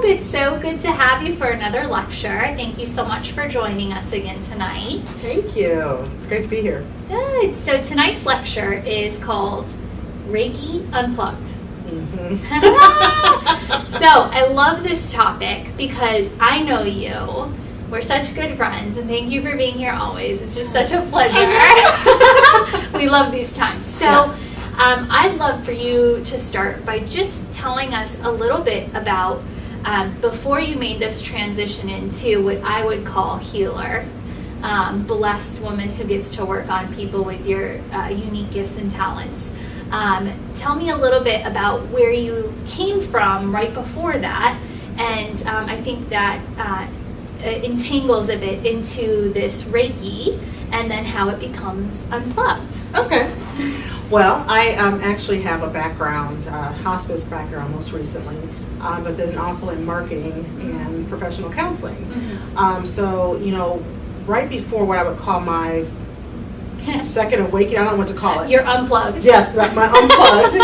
It's so good to have you for another lecture. Thank you so much for joining us again tonight. Thank you. It's great to be here. Good. So tonight's lecture is called Reiki Unplugged. So I love this topic because I know you. We're such good friends, and thank you for being here always. It's just such a pleasure. We love these times. So I'd love for you to start by just telling us a little bit about before you made this transition into what I would call healer, blessed woman who gets to work on people with your unique gifts and talents. Tell me a little bit about where you came from right before that, and I think that entangles a bit into this Reiki, and then how it becomes unplugged. Okay. Well, I actually have a background, hospice background most recently, but then also in marketing and professional counseling. Mm-hmm. So, right before what I would call my second awakening, I don't know what to call it. You're unplugged. Yes, my unplugged.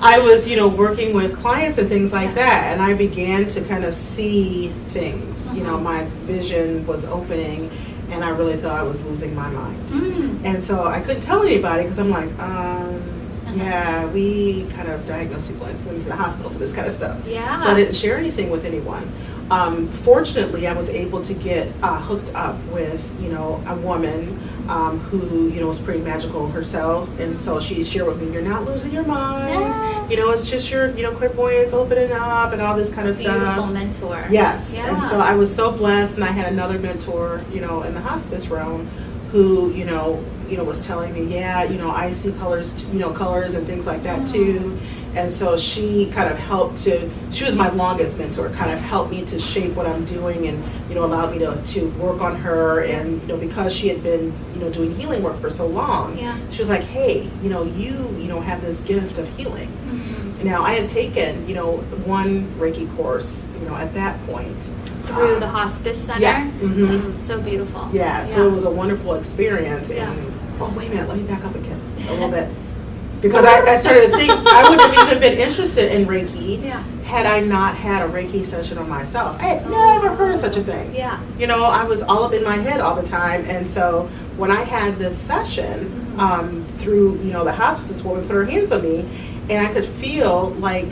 I was, working with clients and things like that, and I began to kind of see things. My vision was opening, and I really thought I was losing my mind. Mm. And so I couldn't tell anybody because I'm like, yeah, we kind of diagnose people and send them to the hospital for this kind of stuff. Yeah. So I didn't share anything with anyone. Fortunately, I was able to get hooked up with, a woman who, was pretty magical herself. And so she shared with me, you're not losing your mind. Yeah. It's just your, clairvoyance opening up and all this kind of stuff. Beautiful mentor. Yes. Yeah. And so I was so blessed, and I had another mentor, in the hospice realm who, was telling me, I see colors, colors and things like that too. And so she kind of helped she was my longest mentor, kind of helped me to shape what I'm doing and, allowed me to work on her. And, because she had been, doing healing work for so long, she was like, hey, you have this gift of healing. Mm-hmm. Now, I had taken, one Reiki course, at that point. Through the hospice center? Yeah. Mm-hmm. So beautiful. Yeah, so it was a wonderful experience. Yeah. And, oh, wait a minute, let me back up again a little bit. Because I started to think I would have even been interested in Reiki had I not had a Reiki session on myself. I had never heard of such a thing. Yeah. I was all up in my head all the time. And so when I had this session through, the hospice, this woman put her hands on me, and I could feel like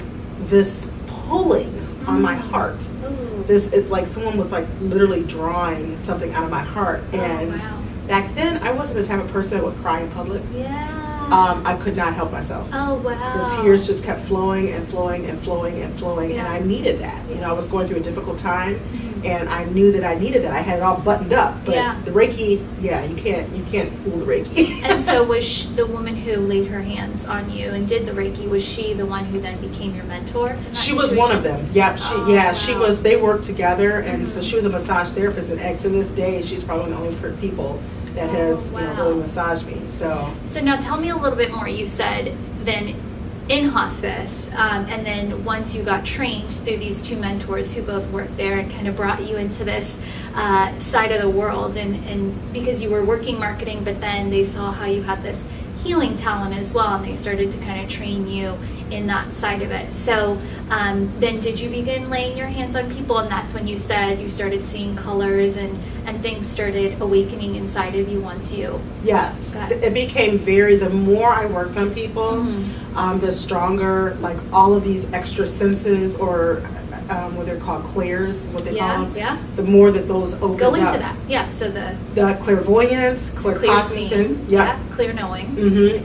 this pulling on my heart. Ooh. It's like someone was like literally drawing something out of my heart. And wow. back then, I wasn't the type of person that would cry in public. Yeah. I could not help myself. Oh, wow. The tears just kept flowing and flowing and flowing and flowing, and I needed that. I was going through a difficult time, and I knew that I needed that. I had it all buttoned up, but the Reiki, you can't fool the Reiki. And so was the woman who laid her hands on you and did the Reiki, was she the one who then became your mentor? She was one of them. Yep. She was. They worked together, and so she was a massage therapist, and to this day, she's probably the only people that has really massaged me. So now tell me a little bit more. You said then in hospice, and then once you got trained through these two mentors who both worked there and kind of brought you into this side of the world, and because you were working marketing, but then they saw how you had this healing talent as well, and they started to kind of train you in that side of it. So then did you begin laying your hands on people, and that's when you said you started seeing colors and things started awakening inside of you once you... Yes. It became the more I worked on people, the stronger, like all of these extra senses, or what they're called, clairs is what they call them. Yeah. The more that those opened up. Go into that. Yeah, so the clairvoyance, clear seeing, clear knowing.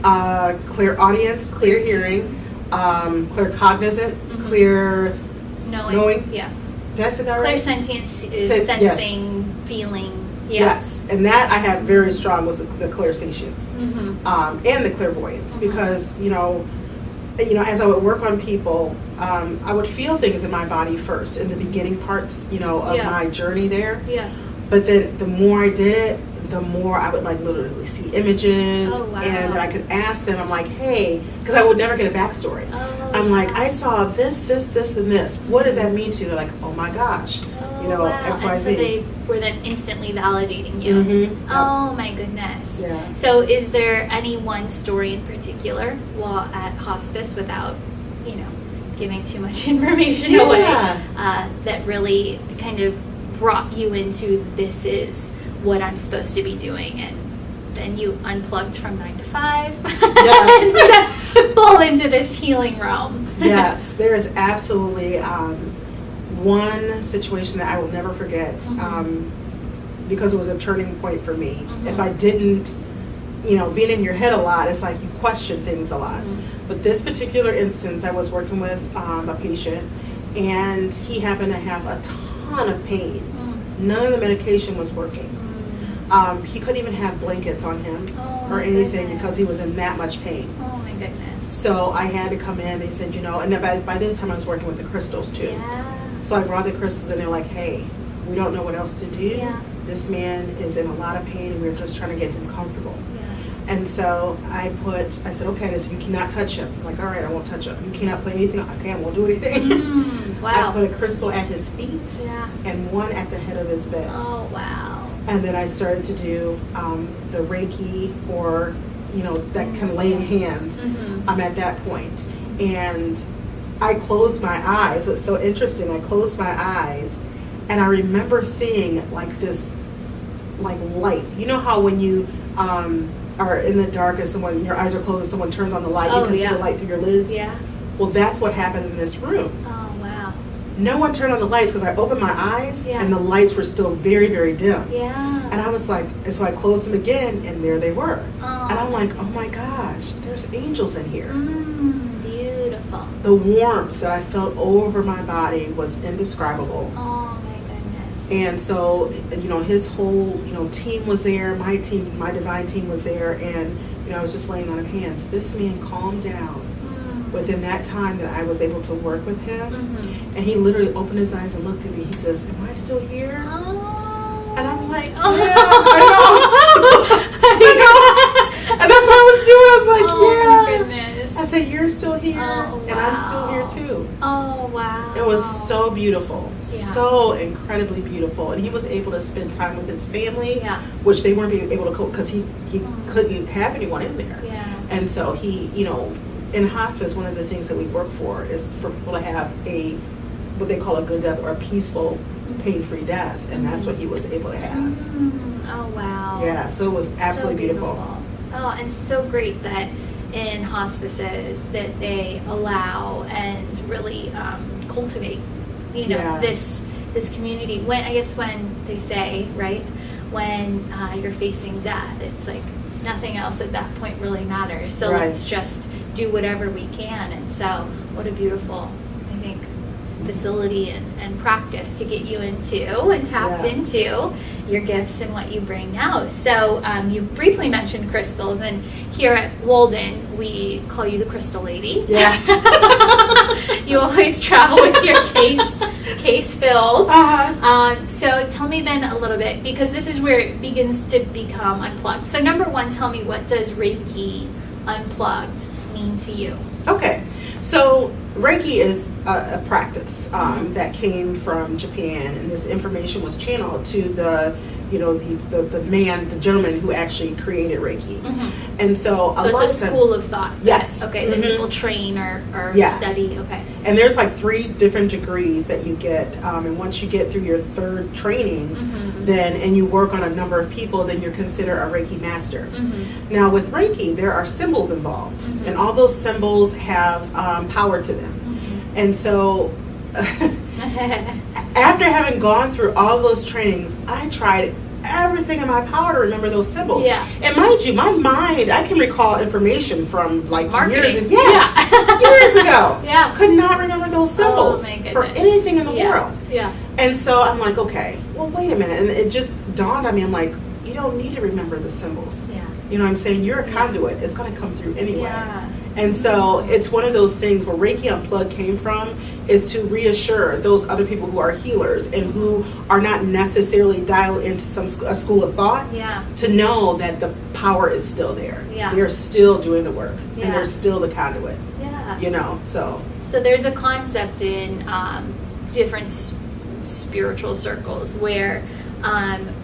Clear audience, clear hearing, clear cognizant, clear knowing. Yeah. Did I say that right? Clear sentience is sensing, feeling. Yeah. Yes, and that I had very strong was the clairsentience and the clairvoyance, because as I would work on people, I would feel things in my body first in the beginning parts, of my journey there. Yeah. But then the more I did it, the more I would like literally see images, and then I could ask them. I'm like, hey, because I would never get a backstory. I'm like, I saw this, and this. What does that mean to you? They're like, oh my gosh, X, Y, and Z. so they were then instantly validating you. Oh my goodness. Yeah. So is there any one story in particular while at hospice, without, giving too much information away, that really kind of brought you into, this is what I'm supposed to be doing. And then you unplugged from 9 to 5. Yes. And stepped full into this healing realm. Yes, there is absolutely one situation that I will never forget, because it was a turning point for me. If I didn't, being in your head a lot, it's like you question things a lot. But this particular instance, I was working with a patient, and he happened to have a ton of pain. None of the medication was working. He couldn't even have blankets on him or anything because he was in that much pain. Oh my goodness. So I had to come in. They said, and then by this time I was working with the crystals too. Yeah. So I brought the crystals, and they're like, hey, we don't know what else to do. Yeah. This man is in a lot of pain, and we're just trying to get him comfortable. Yeah. And so I said, okay, so you cannot touch him. I'm like, all right, I won't touch him. You cannot play anything. Okay, I won't do anything. Wow. I put a crystal at his feet and one at the head of his bed. Oh, wow. And then I started to do the Reiki, or, that kind of laying hands. I'm at that point. And I closed my eyes. It was so interesting. I closed my eyes, and I remember seeing like this, like light. You know how when you are in the dark and your eyes are closed and someone turns on the light, you can see the light through your lids? Yeah. Well, that's what happened in this room. Oh, wow. No one turned on the lights because I opened my eyes and the lights were still very, very dim. Yeah. And I was like, and so I closed them again, and there they were. Oh. And I'm like, oh my gosh, there's angels in here. Beautiful. The warmth that I felt over my body was indescribable. Oh my goodness. And so, his whole, team was there. My divine team was there, and I was just laying on his hands. This man calmed down within that time that I was able to work with him. And he literally opened his eyes and looked at me. He says, am I still here? Oh. And I'm like, yeah, I know. And that's what I was doing. I was like, oh my goodness. I said, you're still here, wow. and I'm still here too. Oh, wow. It was so beautiful, so incredibly beautiful. And he was able to spend time with his family, which they weren't being able to cope because he couldn't have anyone in there. Yeah. And so he, in hospice, one of the things that we work for is for people to have what they call a good death, or a peaceful, pain-free death. And that's what he was able to have. Oh, wow. Yeah, so it was absolutely beautiful. Oh, and so great that in hospices that they allow and really cultivate, this community. When they say, right, when you're facing death, it's like nothing else at that point really matters. So let's just do whatever we can. And so what a beautiful, I think, facility and practice to get you into and tapped into your gifts and what you bring now. So you briefly mentioned crystals, and here at Walden we call you the Crystal Lady. Yes. You always travel with your case filled. So tell me then a little bit, because this is where it begins to become unplugged. So number one, tell me, what does Reiki Unplugged mean to you? Okay, so Reiki is a practice that came from Japan, and this information was channeled to the gentleman who actually created Reiki. And so it's a school of thought. Yes. That people train or study. Okay. And there's like 3 different degrees that you get, and once you get through your 3rd training, and you work on a number of people, then you're considered a Reiki master. Now with Reiki, there are symbols involved, and all those symbols have power to them. And so after having gone through all those trainings, I tried everything in my power to remember those symbols. Yeah. And mind you, my mind, I can recall information from like years ago. Years ago. Yeah. Could not remember those symbols for anything in the world. Yeah. And so I'm like, okay, well, wait a minute. And it just dawned on me, I'm like, you don't need to remember the symbols. Yeah. You know what I'm saying? You're a conduit. It's going to come through anyway. Yeah. And so it's one of those things where Reiki Unplugged came from, is to reassure those other people who are healers and who are not necessarily dialed into a school of thought, to know that the power is still there. Yeah. They're still doing the work, and they're still the conduit. Yeah. So there's a concept in different spiritual circles where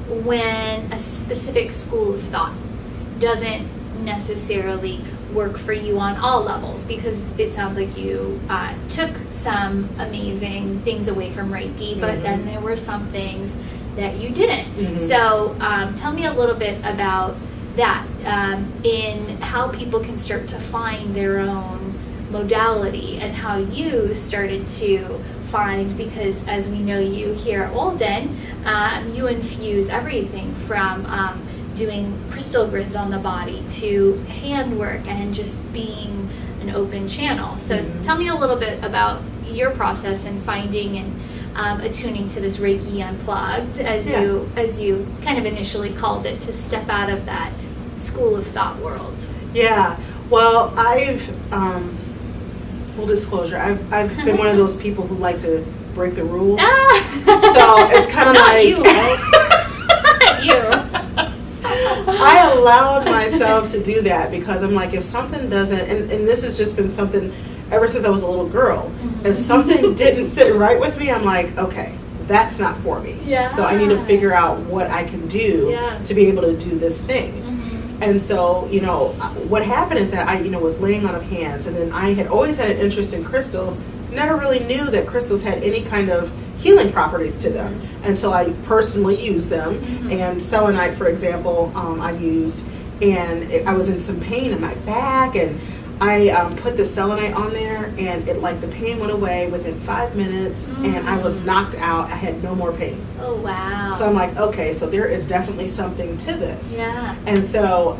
when a specific school of thought doesn't necessarily work for you on all levels? Because it sounds like you took some amazing things away from Reiki, but then there were some things that you didn't. So tell me a little bit about that, in how people can start to find their own modality and how you started to find, because as we know you here at Walden, you infuse everything from doing crystal grids on the body to handwork and just being an open channel. So tell me a little bit about your process in finding and attuning to this Reiki Unplugged, as you kind of initially called it, to step out of that school of thought world. Yeah. Well, I've full disclosure, I've been one of those people who like to break the rules. So it's kind of like you, right? you. I allowed myself to do that because I'm like, if something doesn't, and this has just been something ever since I was a little girl, if something didn't sit right with me, I'm like, okay, that's not for me. So I need to figure out what I can do to be able to do this thing. And so, what happened is that I, was laying on of hands, and then I had always had an interest in crystals. Never really knew that crystals had any kind of healing properties to them until I personally used them. And selenite, for example, I used, and I was in some pain in my back, and I put the selenite on there, and the pain went away within 5 minutes, and I was knocked out. I had no more pain. Oh, wow. So I'm like, okay, so there is definitely something to this. Yeah. And so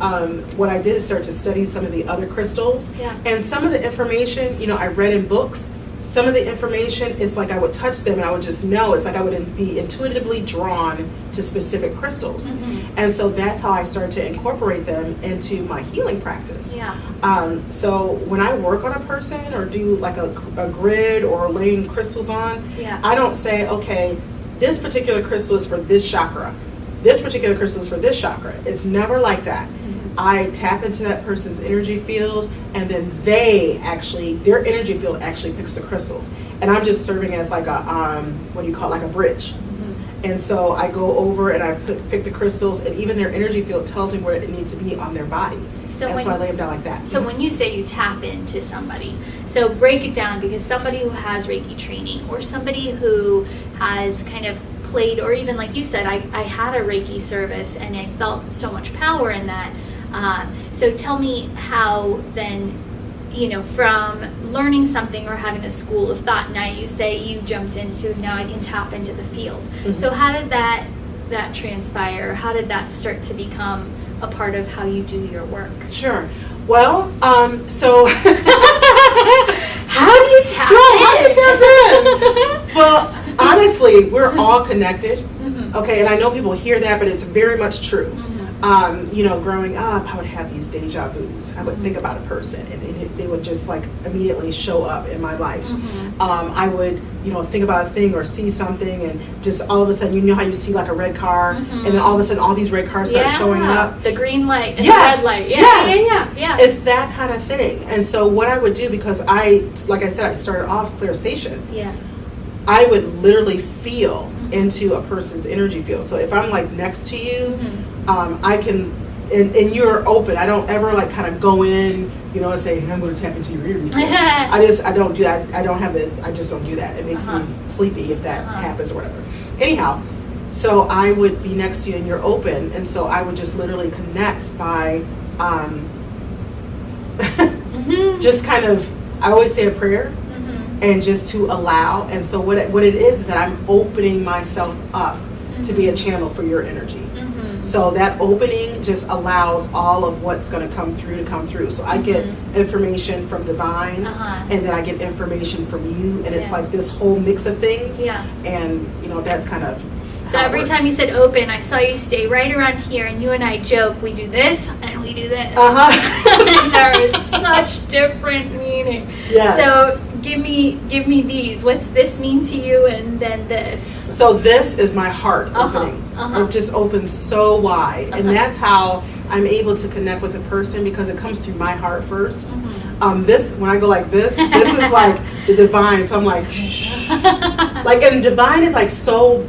what I did is start to study some of the other crystals. And some of the information, I read in books. Some of the information, it's like I would touch them and I would just know. It's like I would be intuitively drawn to specific crystals. And so that's how I started to incorporate them into my healing practice. So when I work on a person or do like a grid or laying crystals on, I don't say, okay, this particular crystal is for this chakra. This particular crystal is for this chakra. It's never like that. I tap into that person's energy field, and then their energy field actually picks the crystals. And I'm just serving as like a, like a bridge. And so I go over and I pick the crystals, and even their energy field tells me where it needs to be on their body. So I lay them down like that. So when you say you tap into somebody, so break it down, because somebody who has Reiki training, or somebody who has kind of played, or even like you said, I had a Reiki service and I felt so much power in that. So tell me how then, from learning something or having a school of thought, now you say you jumped into, now I can tap into the field. So how did that transpire? How did that start to become a part of how you do your work? Sure. Well, so how do you tap in? Well, honestly, we're all connected. Okay, and I know people hear that, but it's very much true. Growing up, I would have these deja vus. I would think about a person, and they would just like immediately show up in my life. I would, think about a thing or see something, and just all of a sudden, how you see like a red car, and then all of a sudden, all these red cars start showing up. The green light and the red light. Yeah. It's that kind of thing. And so what I would do, because like I said, I started off clairsentient. I would literally feel into a person's energy field. So if I'm like next to you, I can, and you're open. I don't ever like kind of go in, and say, hey, I'm going to tap into your energy field. I don't do that. I just don't do that. It makes me sleepy if that happens or whatever. Anyhow, so I would be next to you and you're open, and so I would just literally connect by just kind of, I always say a prayer. And just to allow, and so what it is that I'm opening myself up to be a channel for your energy. So that opening just allows all of what's going to come through. So I get information from divine, and then I get information from you, and it's like this whole mix of things. And that's kind of. So every time you said open, I saw you stay right around here, and you and I joke, we do this and we do this. And there is such different meaning. So give me these. What's this mean to you, and then this? So this is my heart opening. It just opens so wide, and that's how I'm able to connect with a person, because it comes through my heart first. This, when I go like this is like the divine. So I'm like, shh. And divine is like so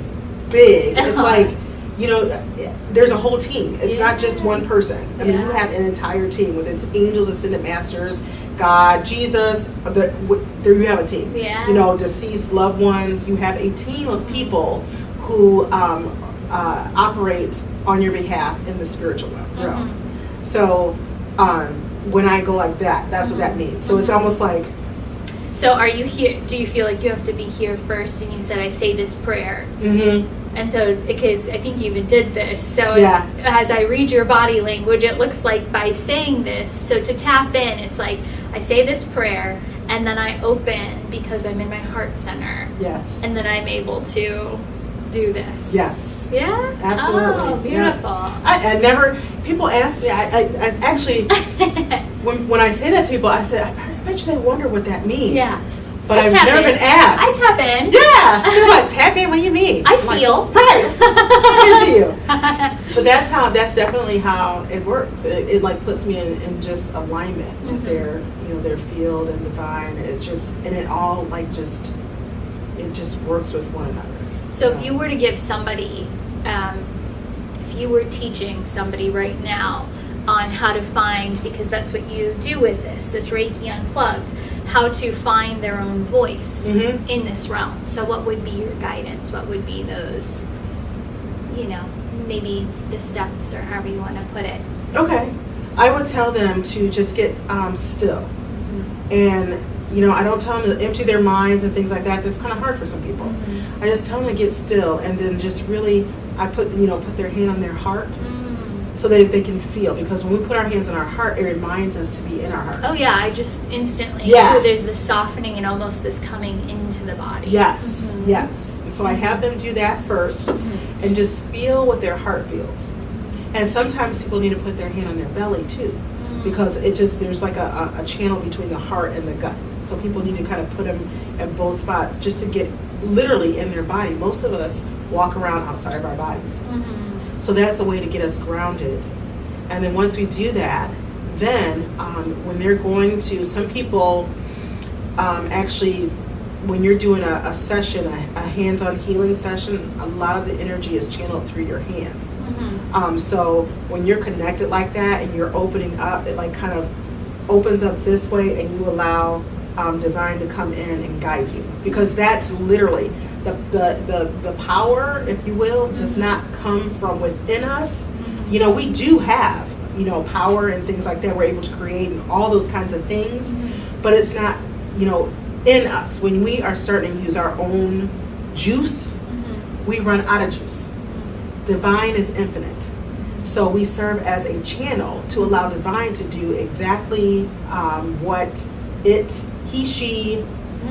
big. It's like there's a whole team. It's not just one person. I mean, you Yeah. have an entire team with its angels, ascended masters, God, Jesus. There you have a team. Yeah. Deceased loved ones. You have a team of people who operate on your behalf in the spiritual realm. Mm-hmm. So when I go like that, that's what that means. So it's almost like. So are you here? Do you feel like you have to be here first? And you said, I say this prayer. Mm-hmm. And so, because I think you even did this. So Yeah. as I read your body language, it looks like by saying this, so to tap in, it's like I say this prayer and then I open because I'm in my heart center. Yes. And then I'm able to do this. Yes. Yeah? Absolutely. Oh, beautiful. I never, people ask me, I actually, when I say that to people, I said, I bet you they wonder what that means. Yeah. But I I've tap never in. been asked. I tap in. Yeah. They're like, tap in, what do you mean? I I'm like, feel. right. Tap into you. But that's definitely how it works. It like puts me in just alignment with their field and divine. It all like it just works with one another. So if you were to give somebody, if you were teaching somebody right now on how to find, because that's what you do with this Reiki Unplugged, how to find their own voice Mhm. in this realm. So what would be your guidance? What would be those, maybe the steps or however you want to put it? Okay. I would tell them to just get still. And, I don't tell them to empty their minds and things like that. That's kind of hard for some people. Mm-hmm. I just tell them to get still and then just really, I put their hand on their heart so that they can feel. Because when we put our hands on our heart, it reminds us to be in our heart. Oh yeah, I just instantly, there's this softening and almost this coming into the body. Yes, Mhm. yes. And so I have them do that first and just feel what their heart feels. And sometimes people need to put their hand on their belly too, because there's like a channel between the heart and the gut. So people need to kind of put them at both spots just to get literally in their body. Most of us walk around outside of our bodies. So that's a way to get us grounded. And then once we do that, then when they're going to, some people actually, when you're doing a session, a hands-on healing session, a lot of the energy is channeled through your hands. So when you're connected like that and you're opening up, it like kind of opens up this way and you allow divine to come in and guide you. Because that's literally, the power, if you will, does not come from within us. We do have, power and things like that. We're able to create and all those kinds of things, but it's not, in us. When we are starting to use our own juice, we run out of juice. Divine is infinite. So we serve as a channel to allow divine to do exactly what he, she,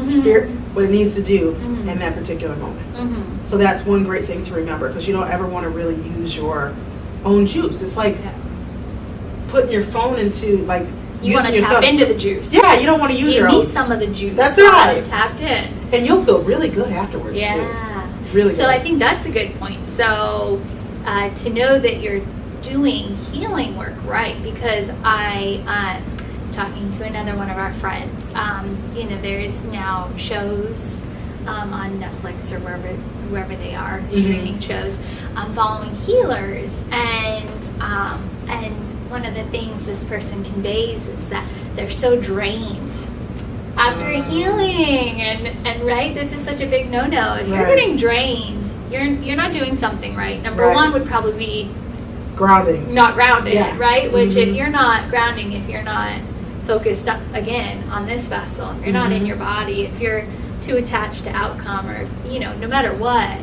spirit, what it needs to do in that particular moment. So that's one great thing to remember, because you don't ever want to really use your own juice. It's like putting your phone into like you want to tap into the juice. Yeah, you don't want to use your own. Give me some of the juice. That's right. Tapped in. And you'll feel really good afterwards too. Really good. So I think that's a good point. So to know that you're doing healing work right, because talking to another one of our friends, there's now shows on Netflix or wherever they are, streaming shows, following healers, and one of the things this person conveys is that they're so drained after healing, and right, this is such a big no-no. If you're getting drained, you're not doing something right. Number one would probably be grounding, not grounded, right? Which if you're not grounding, if you're not focused again on this vessel, if you're not in your body, if you're too attached to outcome, or no matter what,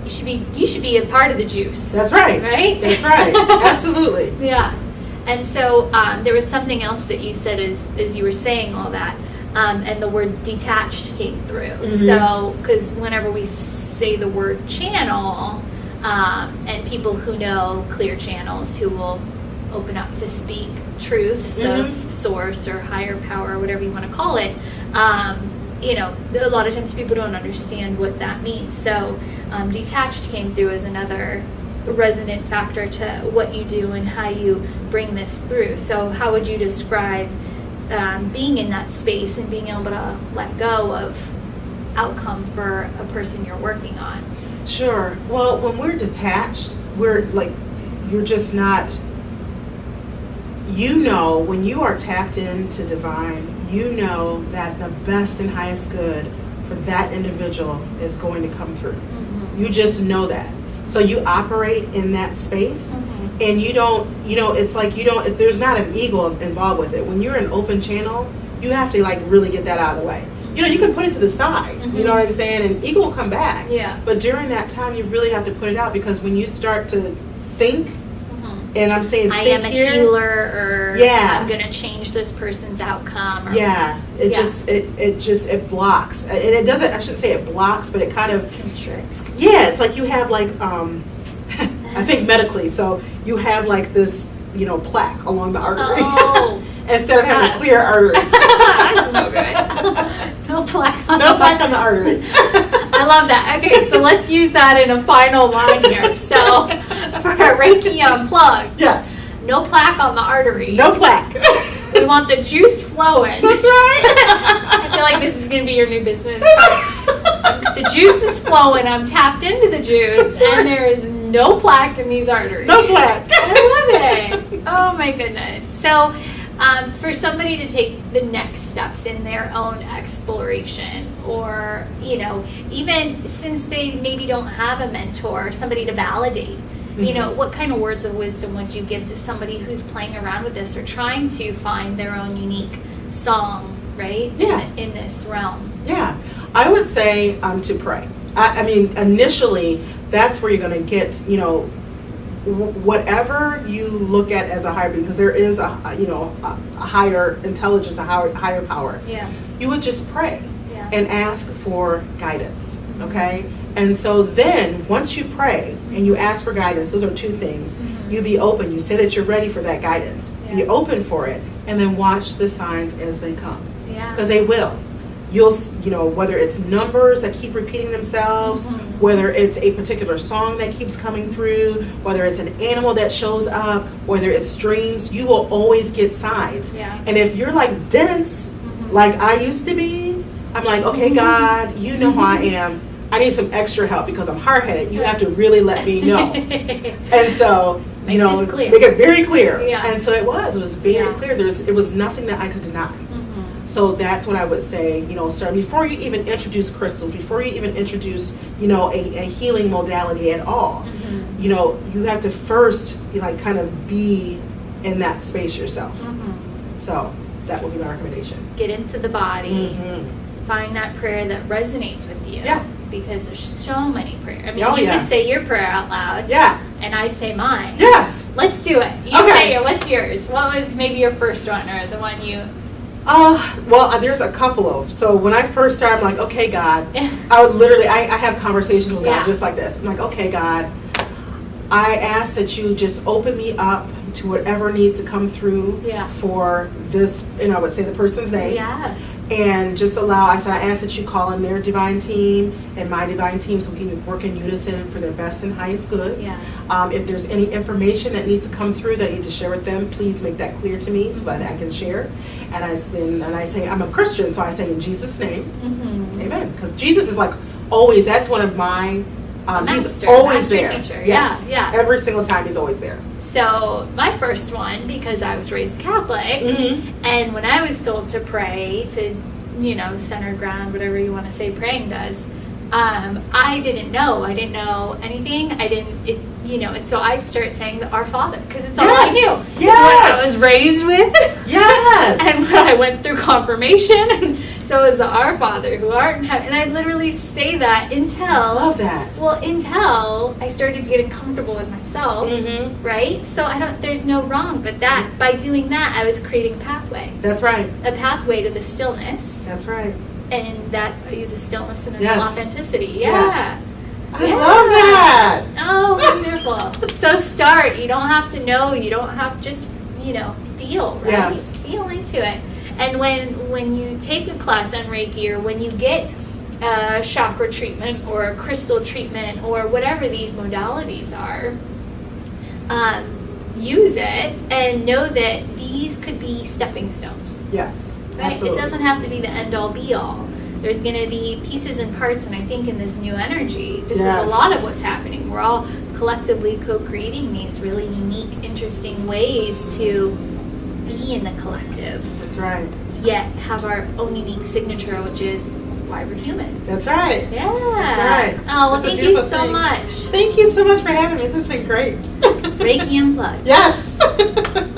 you should be a part of the juice. That's right. Right? That's right. Absolutely. Yeah. And so there was something else that you said as you were saying all that, and the word detached came through. So, because whenever we say the word channel, and people who know clear channels who will open up to speak truths of source or higher power, or whatever you want to call it, a lot of times people don't understand what that means. So detached came through as another resonant factor to what you do and how you bring this through. So how would you describe being in that space and being able to let go of outcome for a person you're working on? Sure. Well, when we're detached, we're like, you're just not, when you are tapped into divine, you know that the best and highest good for that individual is going to come through. You just know that. So you operate in that space, and you don't, it's like there's not an ego involved with it. When you're an open channel, you have to like really get that out of the way. You can put it to the side, you know what I'm saying? And ego will come back. Yeah. But during that time, you really have to put it out, because when you start to think, and I'm saying I think am a here, healer, or Yeah. I'm going to change this person's outcome. Or it blocks. And it doesn't, I shouldn't say it blocks, but it kind of constricts. Yeah, it's like you have like, I think medically, so you have like this, plaque along the artery. Oh. Instead of having a clear artery. That's no good. No plaque on No plaque on the arteries. I love that. Okay, so let's use that in a final line here. So for Reiki Unplugged, Yes. no plaque on the arteries. No plaque. We want the juice flowing. That's right. I feel like this is going to be your new business. The juice is flowing. I'm tapped into the juice, and there is no plaque in these arteries. No plaque. I love it. Oh my goodness. So, for somebody to take the next steps in their own exploration, or even since they maybe don't have a mentor, somebody to validate. What kind of words of wisdom would you give to somebody who's playing around with this or trying to find their own unique song, right? Yeah. In this realm. Yeah. I would say to pray. I mean, initially, that's where you're going to get, whatever you look at as a higher being, because there is a higher intelligence, a higher power. Yeah. You would just pray Yeah. and ask for guidance, okay? And so then, once you pray and you ask for guidance, those are two things. You be open. You say that you're ready for that guidance. Yeah. Be open for it, and then watch the signs as they come, Yeah. because they will. You'll, whether it's numbers that keep repeating themselves, whether it's a particular song that keeps coming through, whether it's an animal that shows up, whether it's dreams, you will always get signs. Yeah. And if you're like dense, like I used to be, I'm like, okay, God, you know who I am. I need some extra help because I'm hard-headed. You have to really let me know. And so, Make this clear. make it very clear. Yeah. And so it was very Yeah. clear. It was nothing that I could deny. So that's what I would say, sir, before you even introduce crystals, before you even introduce, a healing modality at all, you have to first, kind of be in that space yourself. So that would be my recommendation. Get into the body. Find that prayer that resonates with you. Yeah. Because there's so many prayers. I mean, Oh, you yes. could say your prayer out loud. Yeah. And I'd say mine. Yes. Let's do it. You Okay. say it. What's yours? What was maybe your first one, or the one you... Well, there's a couple of. So when I first started, I'm like, okay, God. Yeah. I would literally, I have conversations with God Yeah. just like this. I'm like, okay, God, I ask that you just open me up to whatever needs to come through Yeah. for this, I would say the person's name. Yeah. And just I ask that you call in their divine team and my divine team so we can work in unison for their best and highest good. Yeah. If there's any information that needs to come through that I need to share with them, please make that clear to me so that I can share. And I say, I'm a Christian, so I say in Jesus' name, amen. Because Jesus is like always, that's one of my, he's always master there. teacher. Yes. Yeah. Every single time he's always there. So my first one, because I was raised Catholic, and when I was told to pray, to, center ground, whatever you want to say praying does, I didn't know. I didn't know anything. And so I'd start saying the Our Father, because it's all I knew. Yes. It's what I was raised with. Yes. And when I went through confirmation, and so it was the Our Father who art in heaven. And I'd literally say that until... I love that. Well, until I started getting comfortable with myself, right? So there's no wrong, but by doing that, I was creating a pathway. That's right. A pathway to the stillness. That's right. And the stillness and Yes. the authenticity. Yeah. I Yeah. love that. Oh, wonderful. So start. You don't have to know. You don't have just, feel, right? Yes. Feel into it. And when you take a class on Reiki, or when you get a chakra treatment or a crystal treatment or whatever these modalities are, use it and know that these could be stepping stones. Yes. Right? Absolutely. It doesn't have to be the end all be all. there's going to be pieces and parts, and I think in this new energy, this Yes. is a lot of what's happening. We're all collectively co-creating these really unique, interesting ways to be in the collective, That's right. yet have our own unique signature, which is why we're human. That's right. Yeah. That's right. Oh, well, That's a thank you beautiful so thing. much. Thank you so much for having me. This has been great. Reiki Unplugged. Yes.